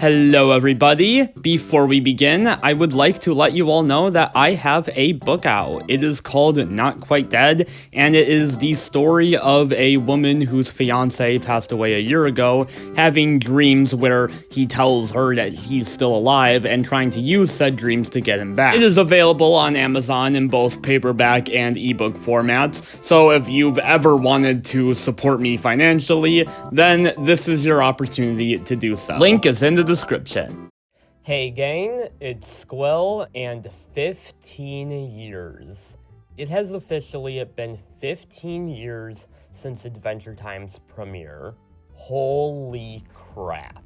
Hello everybody! Before we begin, I would like to let you all know that I have a book out. It is called Not Quite Dead, and it is the story of a woman whose fiancé passed away a year ago, having dreams where he tells her that he's still alive and trying to use said dreams to get him back. It is available on Amazon in both paperback and ebook formats, so if you've ever wanted to support me financially, then this is your opportunity to do so. Link is in the description. Hey gang, it's Squill, and 15 years. It has officially been 15 years since Adventure Time's premiere. Holy crap.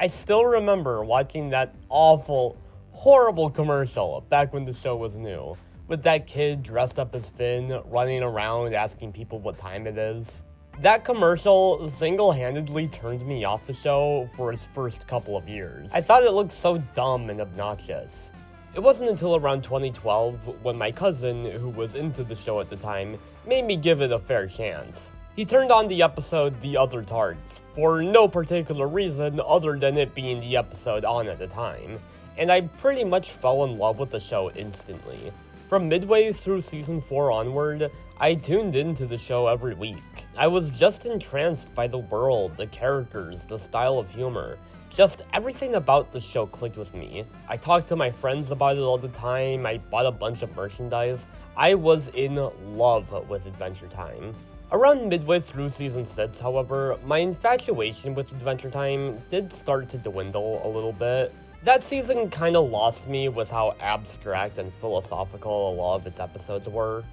I still remember watching that awful, horrible commercial back when the show was new, with that kid dressed up as Finn running around asking people what time it is. That commercial single-handedly turned me off the show for its first couple of years. I thought it looked so dumb and obnoxious. It wasn't until around 2012 when my cousin, who was into the show at the time, made me give it a fair chance. He turned on the episode The Other Tarts, for no particular reason other than it being the episode on at the time, and I pretty much fell in love with the show instantly. From midway through season 4 onward, I tuned into the show every week. I was just entranced by the world, the characters, the style of humor. Just everything about the show clicked with me. I talked to my friends about it all the time, I bought a bunch of merchandise. I was in love with Adventure Time. Around midway through season 6, however, my infatuation with Adventure Time did start to dwindle a little bit. That season kinda lost me with how abstract and philosophical a lot of its episodes were.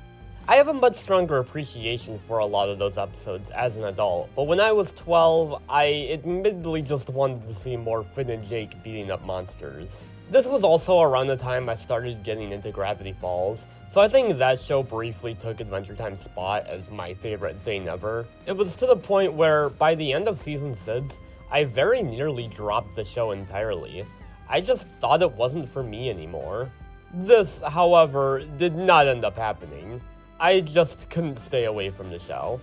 I have a much stronger appreciation for a lot of those episodes as an adult, but when I was 12, I admittedly just wanted to see more Finn and Jake beating up monsters. This was also around the time I started getting into Gravity Falls, so I think that show briefly took Adventure Time's spot as my favorite thing ever. It was to the point where, by the end of season 6, I very nearly dropped the show entirely. I just thought it wasn't for me anymore. This, however, did not end up happening. I just couldn't stay away from the show.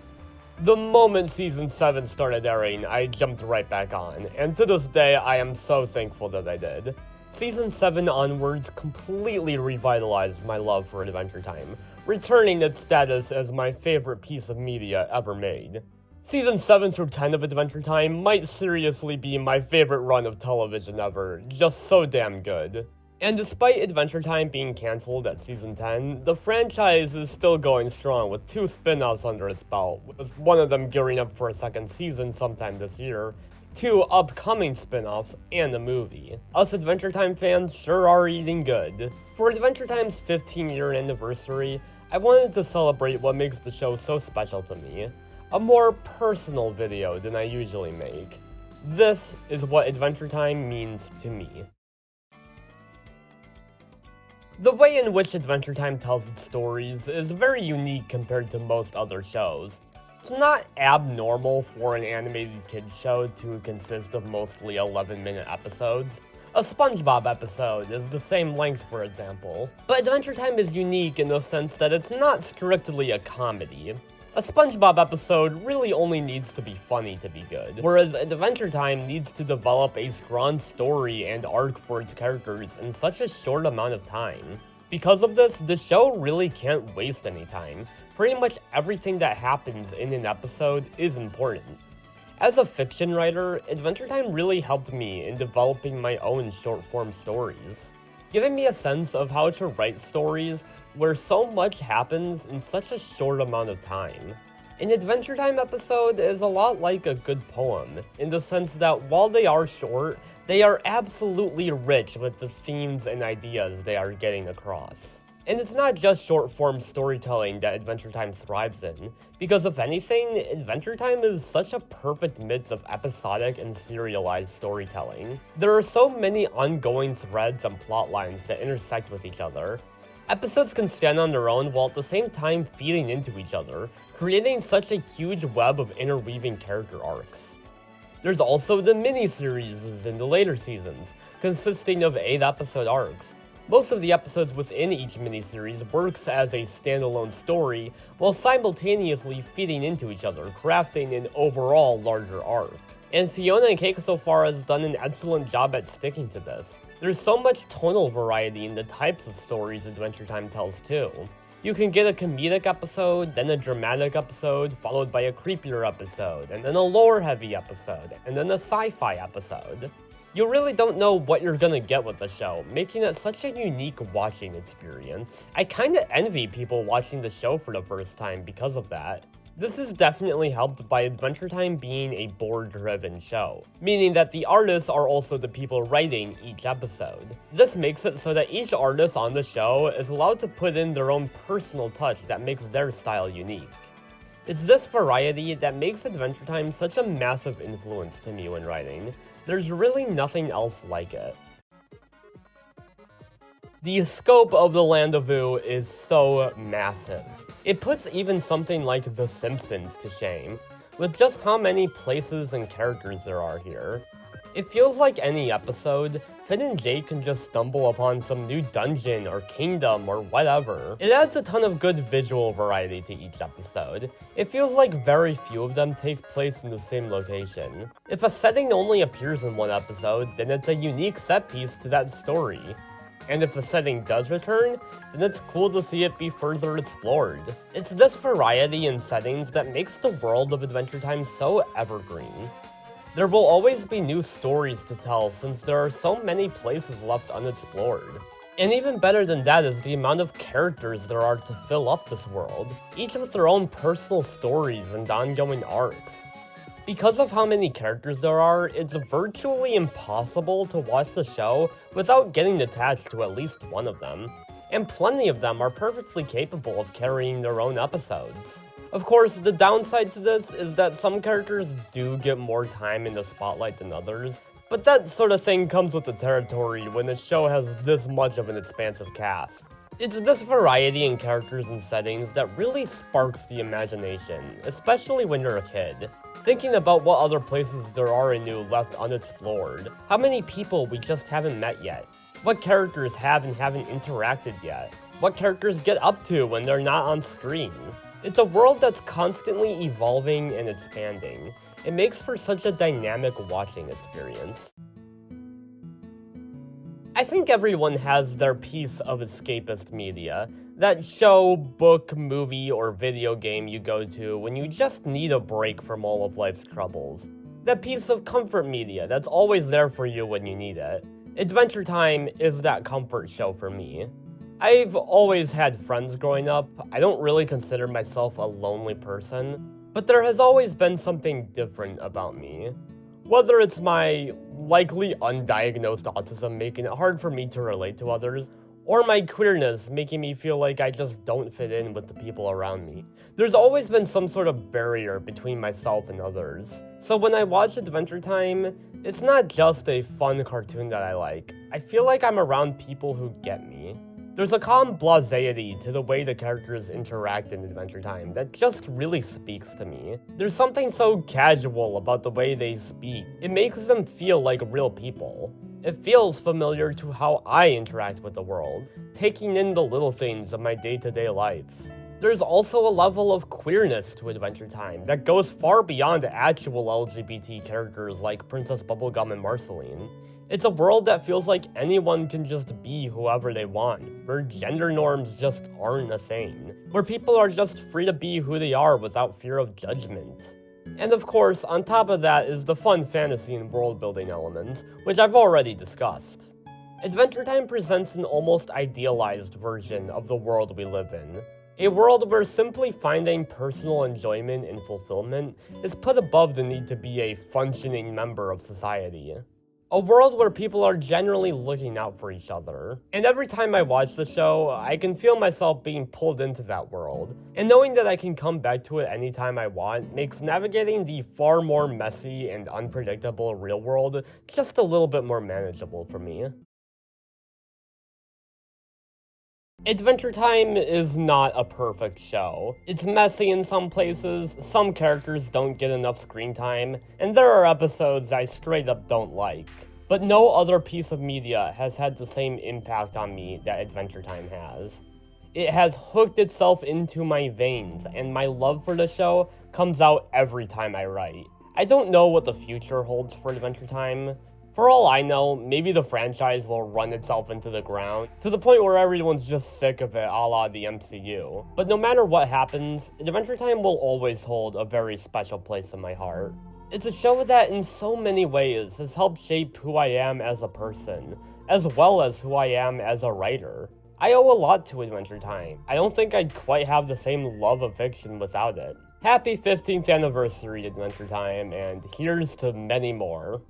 The moment season 7 started airing, I jumped right back on, and to this day I am so thankful that I did. Season 7 onwards completely revitalized my love for Adventure Time, returning its status as my favorite piece of media ever made. Season 7 through 10 of Adventure Time might seriously be my favorite run of television ever, just so damn good. And despite Adventure Time being cancelled at season 10, the franchise is still going strong with 2 spin-offs under its belt, with one of them gearing up for a second season sometime this year, 2 upcoming spin-offs, and a movie. Us Adventure Time fans sure are eating good. For Adventure Time's 15-year anniversary, I wanted to celebrate what makes the show so special to me. A more personal video than I usually make. This is what Adventure Time means to me. The way in which Adventure Time tells its stories is very unique compared to most other shows. It's not abnormal for an animated kids show to consist of mostly 11-minute episodes. A SpongeBob episode is the same length, for example. But Adventure Time is unique in the sense that it's not strictly a comedy. A SpongeBob episode really only needs to be funny to be good, whereas Adventure Time needs to develop a strong story and arc for its characters in such a short amount of time. Because of this, the show really can't waste any time. Pretty much everything that happens in an episode is important. As a fiction writer, Adventure Time really helped me in developing my own short-form stories, giving me a sense of how to write stories where so much happens in such a short amount of time. An Adventure Time episode is a lot like a good poem, in the sense that while they are short, they are absolutely rich with the themes and ideas they are getting across. And it's not just short-form storytelling that Adventure Time thrives in, because if anything, Adventure Time is such a perfect mix of episodic and serialized storytelling. There are so many ongoing threads and plot lines that intersect with each other. Episodes can stand on their own while at the same time feeding into each other, creating such a huge web of interweaving character arcs. There's also the mini-series in the later seasons, consisting of 8-episode arcs. Most of the episodes within each miniseries works as a standalone story, while simultaneously feeding into each other, crafting an overall larger arc. And Fiona and Cake so far has done an excellent job at sticking to this. There's so much tonal variety in the types of stories Adventure Time tells too. You can get a comedic episode, then a dramatic episode, followed by a creepier episode, and then a lore-heavy episode, and then a sci-fi episode. You really don't know what you're gonna get with the show, making it such a unique watching experience. I kinda envy people watching the show for the first time because of that. This is definitely helped by Adventure Time being a board-driven show, meaning that the artists are also the people writing each episode. This makes it so that each artist on the show is allowed to put in their own personal touch that makes their style unique. It's this variety that makes Adventure Time such a massive influence to me when writing. There's really nothing else like it. The scope of the Land of Ooo is so massive. It puts even something like The Simpsons to shame, with just how many places and characters there are here. It feels like any episode, Finn and Jake can just stumble upon some new dungeon or kingdom or whatever. It adds a ton of good visual variety to each episode. It feels like very few of them take place in the same location. If a setting only appears in one episode, then it's a unique set piece to that story. And if the setting does return, then it's cool to see it be further explored. It's this variety in settings that makes the world of Adventure Time so evergreen. There will always be new stories to tell since there are so many places left unexplored. And even better than that is the amount of characters there are to fill up this world, each with their own personal stories and ongoing arcs. Because of how many characters there are, it's virtually impossible to watch the show without getting attached to at least one of them, and plenty of them are perfectly capable of carrying their own episodes. Of course, the downside to this is that some characters do get more time in the spotlight than others, but that sort of thing comes with the territory when a show has this much of an expansive cast. It's this variety in characters and settings that really sparks the imagination, especially when you're a kid. Thinking about what other places there are in Ooo left unexplored, how many people we just haven't met yet, what characters have and haven't interacted yet, what characters get up to when they're not on screen. It's a world that's constantly evolving and expanding. It makes for such a dynamic watching experience. I think everyone has their piece of escapist media, that show, book, movie, or video game you go to when you just need a break from all of life's troubles. That piece of comfort media that's always there for you when you need it. Adventure Time is that comfort show for me. I've always had friends growing up. I don't really consider myself a lonely person, but there has always been something different about me. Whether it's my likely undiagnosed autism making it hard for me to relate to others, or my queerness making me feel like I just don't fit in with the people around me. There's always been some sort of barrier between myself and others. So when I watch Adventure Time, it's not just a fun cartoon that I like. I feel like I'm around people who get me. There's a calm blaseity to the way the characters interact in Adventure Time that just really speaks to me. There's something so casual about the way they speak. It makes them feel like real people. It feels familiar to how I interact with the world, taking in the little things of my day-to-day life. There's also a level of queerness to Adventure Time that goes far beyond actual LGBT characters like Princess Bubblegum and Marceline. It's a world that feels like anyone can just be whoever they want, where gender norms just aren't a thing, where people are just free to be who they are without fear of judgment. And of course, on top of that is the fun fantasy and world-building element, which I've already discussed. Adventure Time presents an almost idealized version of the world we live in. A world where simply finding personal enjoyment and fulfillment is put above the need to be a functioning member of society. A world where people are generally looking out for each other. And every time I watch the show, I can feel myself being pulled into that world. And knowing that I can come back to it anytime I want makes navigating the far more messy and unpredictable real world just a little bit more manageable for me. Adventure Time is not a perfect show. It's messy in some places, some characters don't get enough screen time, and there are episodes I straight up don't like. But no other piece of media has had the same impact on me that Adventure Time has. It has hooked itself into my veins, and my love for the show comes out every time I write. I don't know what the future holds for Adventure Time. For all I know, maybe the franchise will run itself into the ground, to the point where everyone's just sick of it, a la the MCU. But no matter what happens, Adventure Time will always hold a very special place in my heart. It's a show that in so many ways has helped shape who I am as a person, as well as who I am as a writer. I owe a lot to Adventure Time. I don't think I'd quite have the same love of fiction without it. Happy 15th anniversary, Adventure Time, and here's to many more.